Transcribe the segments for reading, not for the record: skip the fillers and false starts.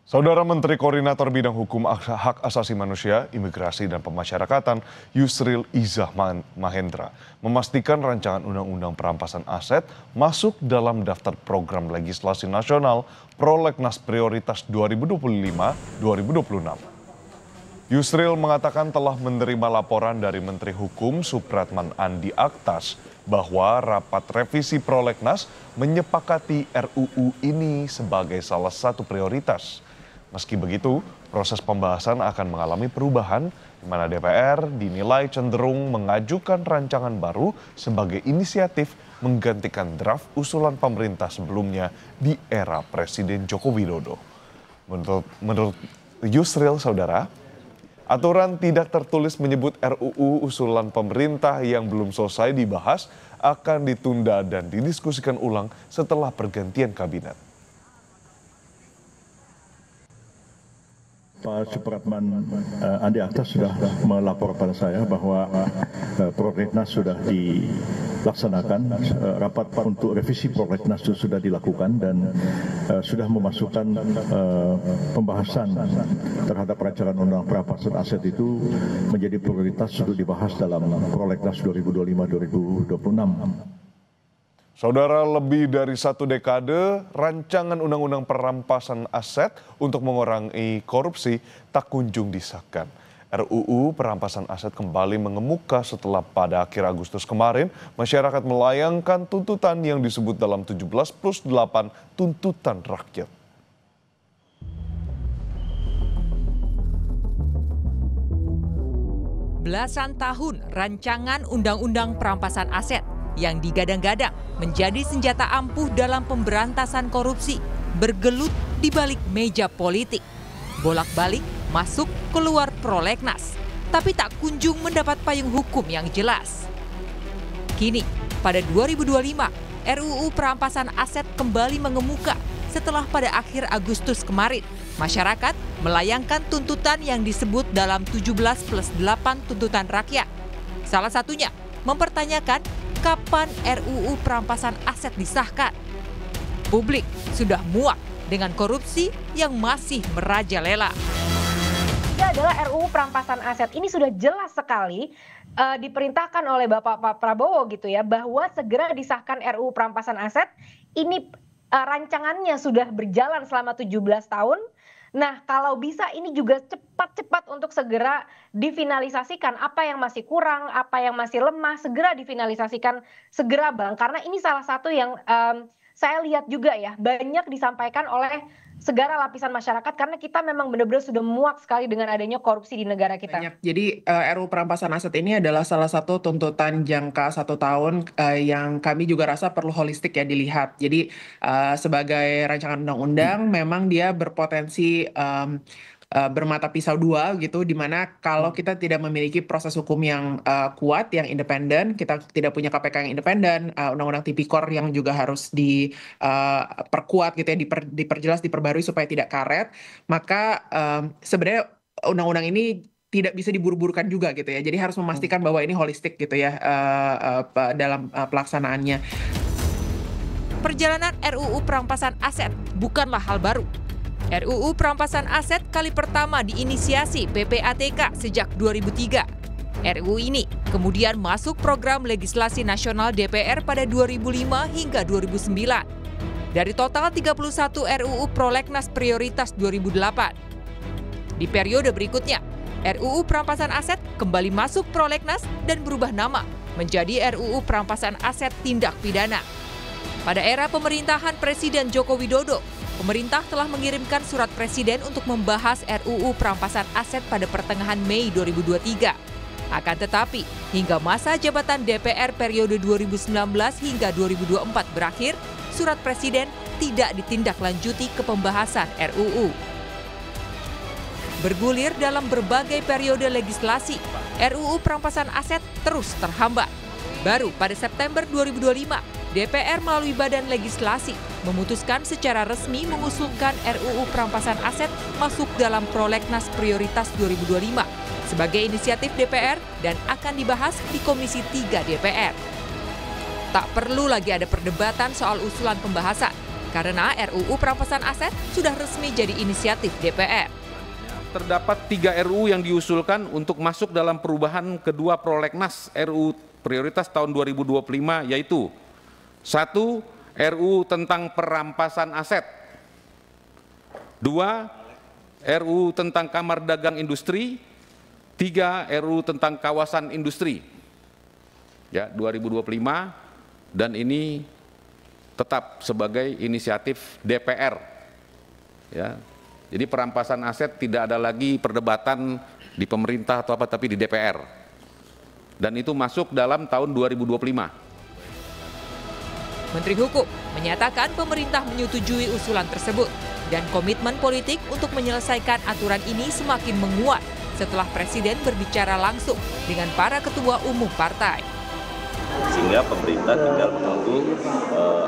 Saudara Menteri Koordinator Bidang Hukum Hak Asasi Manusia, Imigrasi dan Pemasyarakatan Yusril Izzah Mahendra memastikan rancangan Undang-Undang Perampasan Aset masuk dalam daftar program legislasi nasional Prolegnas Prioritas 2025-2026. Yusril mengatakan telah menerima laporan dari Menteri Hukum Supratman Andi Aktas bahwa rapat revisi Prolegnas menyepakati RUU ini sebagai salah satu prioritas. Meski begitu, proses pembahasan akan mengalami perubahan di mana DPR dinilai cenderung mengajukan rancangan baru sebagai inisiatif menggantikan draft usulan pemerintah sebelumnya di era Presiden Joko Widodo. Menurut Yusril, saudara, aturan tidak tertulis menyebut RUU usulan pemerintah yang belum selesai dibahas akan ditunda dan didiskusikan ulang setelah pergantian kabinet. Pak Supratman Andi Aktas sudah melapor pada saya bahwa Prolegnas sudah dilaksanakan, rapat untuk revisi Prolegnas itu sudah dilakukan dan sudah memasukkan pembahasan terhadap rancangan undang perampasan aset itu menjadi prioritas untuk dibahas dalam Prolegnas 2025-2026. Saudara, lebih dari 1 dekade, rancangan Undang-Undang Perampasan Aset untuk mengurangi korupsi tak kunjung disahkan. RUU Perampasan Aset kembali mengemuka setelah pada akhir Agustus kemarin, masyarakat melayangkan tuntutan yang disebut dalam 17+8 tuntutan rakyat. Belasan tahun rancangan Undang-Undang Perampasan Aset yang digadang-gadang menjadi senjata ampuh dalam pemberantasan korupsi bergelut di balik meja politik. Bolak-balik masuk keluar Prolegnas, tapi tak kunjung mendapat payung hukum yang jelas. Kini, pada 2025, RUU Perampasan Aset kembali mengemuka setelah pada akhir Agustus kemarin, masyarakat melayangkan tuntutan yang disebut dalam 17+8 tuntutan rakyat. Salah satunya mempertanyakan kapan RUU Perampasan Aset disahkan. Publik sudah muak dengan korupsi yang masih merajalela. Ini adalah RUU Perampasan Aset. Ini sudah jelas sekali diperintahkan oleh Bapak Pak Prabowo gitu ya, bahwa segera disahkan RUU Perampasan Aset. Ini rancangannya sudah berjalan selama 17 tahun. Nah, kalau bisa ini juga cepat-cepat untuk segera difinalisasikan. Apa yang masih kurang, apa yang masih lemah, segera difinalisasikan, segera Bang. Karena ini salah satu yang saya lihat juga ya, banyak disampaikan oleh segala lapisan masyarakat karena kita memang benar-benar sudah muak sekali dengan adanya korupsi di negara kita. Jadi RUU Perampasan Aset ini adalah salah satu tuntutan jangka 1 tahun yang kami juga rasa perlu holistik ya dilihat. Jadi sebagai rancangan undang-undang memang dia berpotensi bermata pisau dua gitu, dimana kalau kita tidak memiliki proses hukum yang kuat, yang independen, kita tidak punya KPK yang independen, undang-undang tipikor yang juga harus diperkuat gitu ya, diperjelas, diperbarui supaya tidak karet, maka sebenarnya undang-undang ini tidak bisa diburu-burukan juga gitu ya. Jadi harus memastikan bahwa ini holistik gitu ya dalam pelaksanaannya. Perjalanan RUU Perampasan Aset bukanlah hal baru. RUU Perampasan Aset kali pertama diinisiasi PPATK sejak 2003. RUU ini kemudian masuk program legislasi nasional DPR pada 2005 hingga 2009. Dari total 31 RUU Prolegnas Prioritas 2008. Di periode berikutnya, RUU Perampasan Aset kembali masuk Prolegnas dan berubah nama menjadi RUU Perampasan Aset Tindak Pidana. Pada era pemerintahan Presiden Joko Widodo, pemerintah telah mengirimkan surat presiden untuk membahas RUU Perampasan Aset pada pertengahan Mei 2023. Akan tetapi, hingga masa jabatan DPR periode 2019 hingga 2024 berakhir, surat presiden tidak ditindaklanjuti ke pembahasan RUU. Bergulir dalam berbagai periode legislasi, RUU Perampasan Aset terus terhambat. Baru pada September 2025, DPR melalui Badan Legislasi memutuskan secara resmi mengusulkan RUU Perampasan Aset masuk dalam Prolegnas Prioritas 2025 sebagai inisiatif DPR dan akan dibahas di Komisi 3 DPR. Tak perlu lagi ada perdebatan soal usulan pembahasan. karena RUU Perampasan Aset sudah resmi jadi inisiatif DPR. Terdapat 3 RUU yang diusulkan untuk masuk dalam perubahan kedua prolegnas RUU prioritas tahun 2025, yaitu 1. RUU tentang perampasan aset, 2. RUU tentang Kamar Dagang Industri, 3. RUU tentang kawasan industri. Ya, 2025, dan ini tetap sebagai inisiatif DPR. Ya. Jadi perampasan aset tidak ada lagi perdebatan di pemerintah atau apa, tapi di DPR. Dan itu masuk dalam tahun 2025. Menteri Hukum menyatakan pemerintah menyetujui usulan tersebut dan komitmen politik untuk menyelesaikan aturan ini semakin menguat setelah Presiden berbicara langsung dengan para ketua umum partai. Sehingga pemerintah tinggal menunggu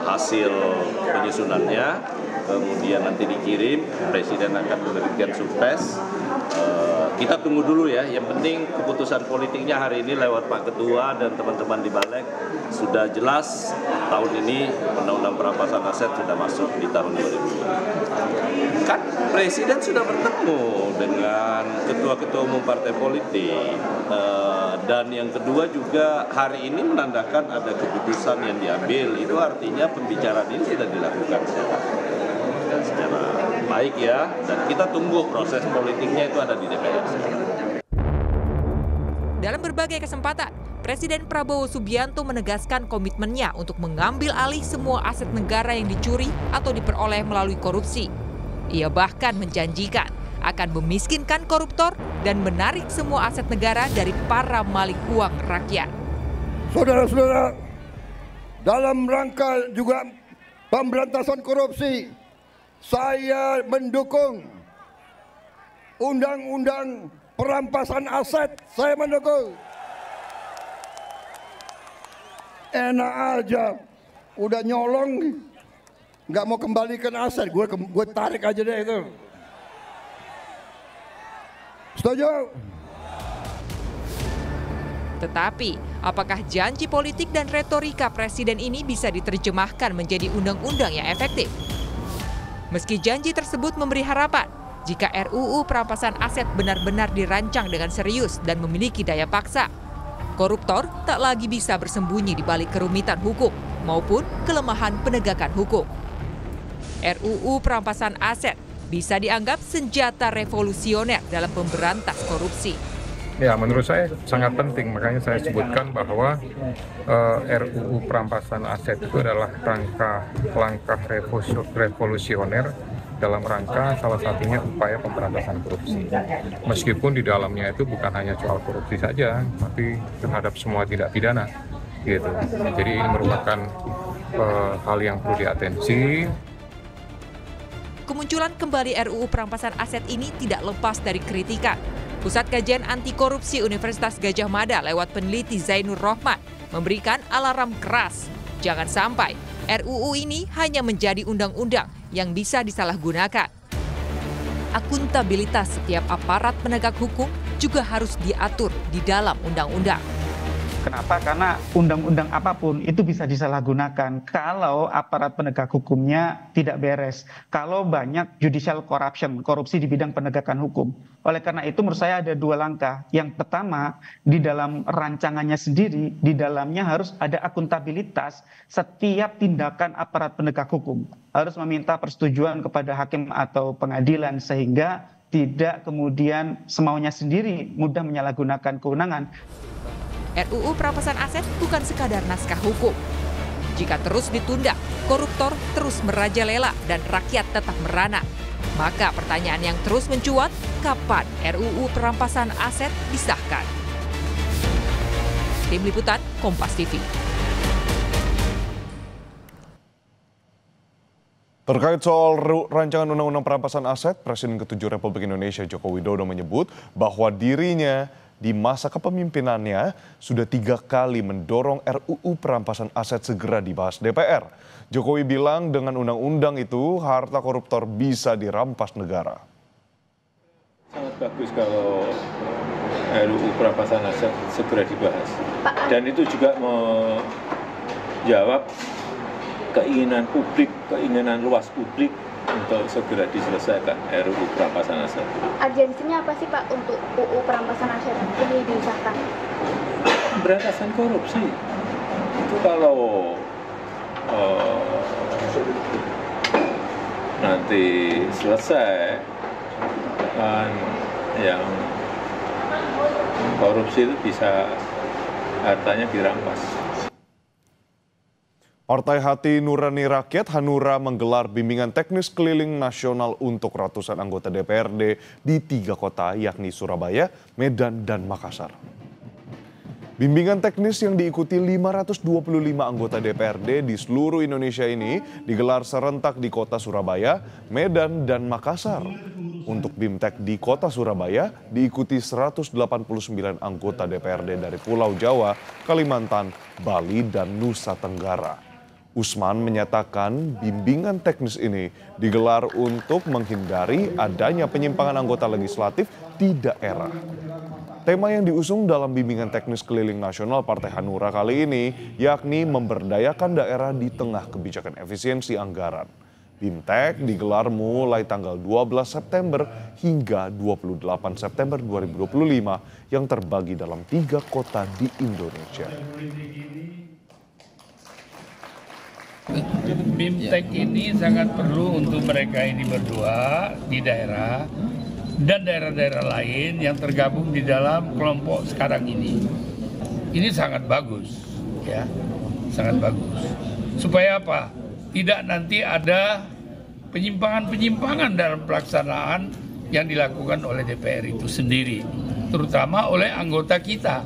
hasil penyusunannya, kemudian nanti dikirim, Presiden akan memberikan surprise. Kita tunggu dulu ya, yang penting keputusan politiknya hari ini lewat Pak Ketua dan teman-teman di Balik sudah jelas. Tahun ini Undang-Undang Perampasan Aset sudah masuk di tahun 2020. Kan Presiden sudah bertemu dengan ketua-ketua umum partai politik, dan yang kedua juga hari ini menandakan ada keputusan yang diambil. Itu artinya pembicaraan ini sudah dilakukan secara baik ya, dan kita tunggu proses politiknya itu ada di DPR. Dalam berbagai kesempatan, Presiden Prabowo Subianto menegaskan komitmennya untuk mengambil alih semua aset negara yang dicuri atau diperoleh melalui korupsi. Ia bahkan menjanjikan akan memiskinkan koruptor dan menarik semua aset negara dari para malik uang rakyat. Saudara-saudara, dalam rangka juga pemberantasan korupsi, saya mendukung Undang-Undang Perampasan Aset. Saya mendukung. Enak aja, udah nyolong, nggak mau kembalikan aset, gue tarik aja deh itu. Setuju? Tetapi, apakah janji politik dan retorika Presiden ini bisa diterjemahkan menjadi undang-undang yang efektif? Meski janji tersebut memberi harapan, jika RUU Perampasan Aset benar-benar dirancang dengan serius dan memiliki daya paksa, koruptor tak lagi bisa bersembunyi di balik kerumitan hukum maupun kelemahan penegakan hukum. RUU Perampasan Aset bisa dianggap senjata revolusioner dalam pemberantas korupsi. Ya, menurut saya sangat penting, makanya saya sebutkan bahwa RUU Perampasan Aset itu adalah langkah revolusioner dalam rangka salah satunya upaya pemberantasan korupsi. Meskipun di dalamnya itu bukan hanya soal korupsi saja, tapi terhadap semua tindak pidana, gitu. Jadi ini merupakan hal yang perlu diatensi. Kemunculan kembali RUU Perampasan Aset ini tidak lepas dari kritikan. Pusat Kajian Anti Korupsi Universitas Gadjah Mada lewat peneliti Zainur Rohman memberikan alarm keras. Jangan sampai RUU ini hanya menjadi undang-undang yang bisa disalahgunakan. Akuntabilitas setiap aparat penegak hukum juga harus diatur di dalam undang-undang. Kenapa? Karena undang-undang apapun itu bisa disalahgunakan kalau aparat penegak hukumnya tidak beres, kalau banyak judicial corruption, korupsi di bidang penegakan hukum. Oleh karena itu menurut saya ada dua langkah. Yang pertama, di dalam rancangannya sendiri, di dalamnya harus ada akuntabilitas setiap tindakan aparat penegak hukum. Harus meminta persetujuan kepada hakim atau pengadilan sehingga tidak kemudian semaunya sendiri mudah menyalahgunakan kewenangan. RUU Perampasan Aset bukan sekadar naskah hukum. Jika terus ditunda, koruptor terus merajalela dan rakyat tetap merana. Maka pertanyaan yang terus mencuat, kapan RUU Perampasan Aset disahkan? Tim Liputan, Kompas TV. Terkait soal rancangan Undang-Undang Perampasan Aset, Presiden ke-7 Republik Indonesia Joko Widodo menyebut bahwa dirinya di masa kepemimpinannya sudah 3 kali mendorong RUU Perampasan Aset segera dibahas DPR. Jokowi bilang dengan undang-undang itu harta koruptor bisa dirampas negara. Sangat bagus kalau RUU Perampasan Aset segera dibahas. Dan itu juga menjawab keinginan publik, keinginan luas publik untuk segera diselesaikan RUU perampasan aset. Urgensinya apa sih Pak untuk UU perampasan aset ini disahkan? Pemberantasan korupsi. Itu kalau nanti selesai kan yang korupsi itu bisa hartanya dirampas. Partai Hati Nurani Rakyat Hanura menggelar bimbingan teknis keliling nasional untuk ratusan anggota DPRD di 3 kota yakni Surabaya, Medan, dan Makassar. Bimbingan teknis yang diikuti 525 anggota DPRD di seluruh Indonesia ini digelar serentak di kota Surabaya, Medan, dan Makassar. Untuk BIMTEK di kota Surabaya diikuti 189 anggota DPRD dari Pulau Jawa, Kalimantan, Bali, dan Nusa Tenggara. Usman menyatakan bimbingan teknis ini digelar untuk menghindari adanya penyimpangan anggota legislatif di daerah. Tema yang diusung dalam bimbingan teknis keliling nasional Partai Hanura kali ini yakni memberdayakan daerah di tengah kebijakan efisiensi anggaran. BIMTEK digelar mulai tanggal 12 September hingga 28 September 2025 yang terbagi dalam 3 kota di Indonesia. BIMTEK ini sangat perlu untuk mereka ini berdua di daerah dan daerah-daerah lain yang tergabung di dalam kelompok sekarang ini. Ini sangat bagus, ya, sangat bagus. Supaya apa? Tidak nanti ada penyimpangan-penyimpangan dalam pelaksanaan yang dilakukan oleh DPR itu sendiri, terutama oleh anggota kita.